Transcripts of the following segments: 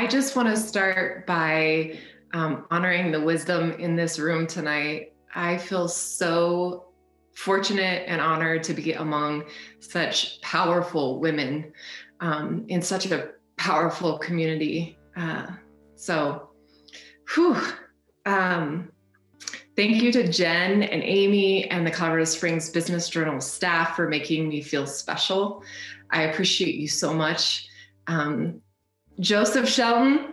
I just want to start by honoring the wisdom in this room tonight. I feel so fortunate and honored to be among such powerful women in such a powerful community. So, whew. Thank you to Jen and Amy and the Colorado Springs Business Journal staff for making me feel special. I appreciate you so much. Joseph Shelton,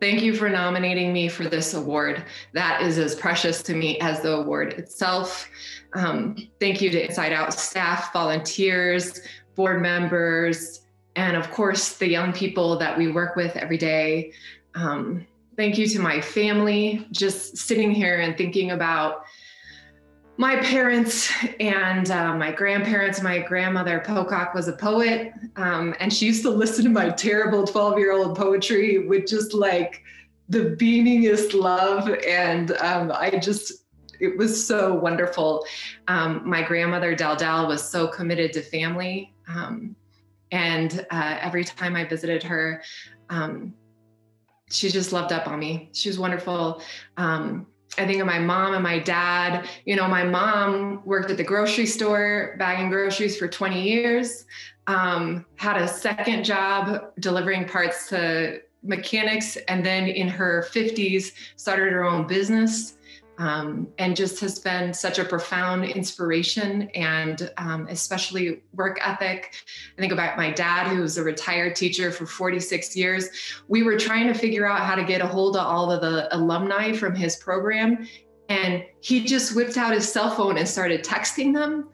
thank you for nominating me for this award. That is as precious to me as the award itself. Thank you to Inside Out staff, volunteers, board members, and of course, the young people that we work with every day. Thank you to my family. Just sitting here and thinking about my parents and my grandparents. My grandmother Pocock was a poet, and she used to listen to my terrible 12-year-old poetry with just like the beamingest love. And it was so wonderful. My grandmother Dal was so committed to family. And every time I visited her, she just loved up on me. She was wonderful. I think of my mom and my dad. You know, my mom worked at the grocery store, bagging groceries for 20 years, had a second job delivering parts to mechanics, and then in her 50s started her own business, and just has been such a profound inspiration, and especially work ethic. I think about my dad, who was a retired teacher for 46 years. We were trying to figure out how to get a hold of all of the alumni from his program, and he just whipped out his cell phone and started texting them.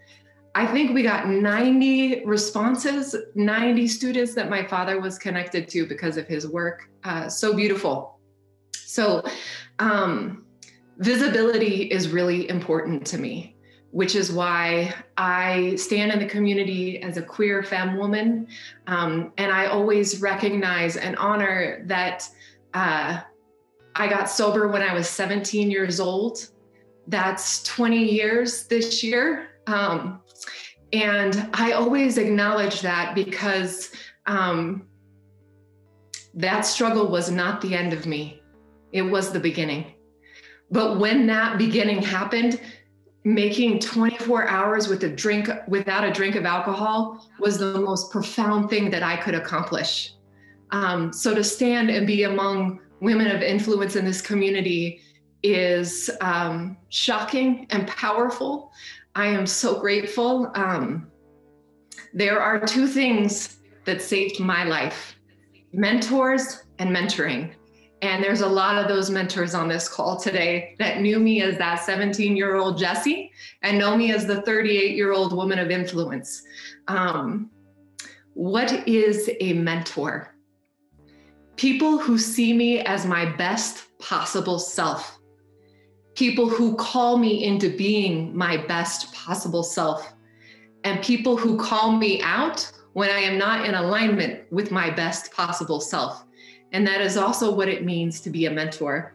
I think we got 90 responses, 90 students that my father was connected to because of his work. So beautiful. So, visibility is really important to me, which is why I stand in the community as a queer femme woman. And I always recognize and honor that I got sober when I was 17 years old. That's 20 years this year. And I always acknowledge that because that struggle was not the end of me. It was the beginning. But when that beginning happened, making 24 hours without a drink of alcohol was the most profound thing that I could accomplish. So to stand and be among women of influence in this community is shocking and powerful. I am so grateful. There are two things that saved my life: mentors and mentoring. And there's a lot of those mentors on this call today that knew me as that 17-year-old Jessie and know me as the 38-year-old woman of influence. What is a mentor? People who see me as my best possible self. People who call me into being my best possible self. And people who call me out when I am not in alignment with my best possible self. And that is also what it means to be a mentor.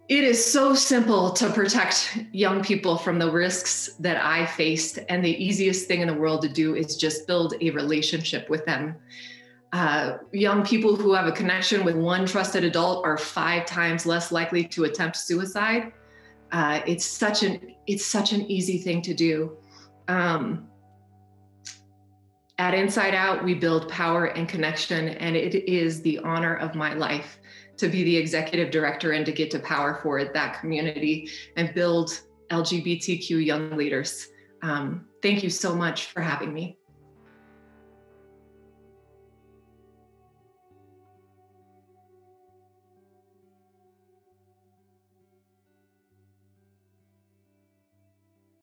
It is so simple to protect young people from the risks that I faced. And the easiest thing in the world to do is just build a relationship with them. Young people who have a connection with one trusted adult are 5 times less likely to attempt suicide. It's such an easy thing to do. At Inside Out, we build power and connection, and it is the honor of my life to be the executive director and to get to power forward that community and build LGBTQ young leaders. Thank you so much for having me.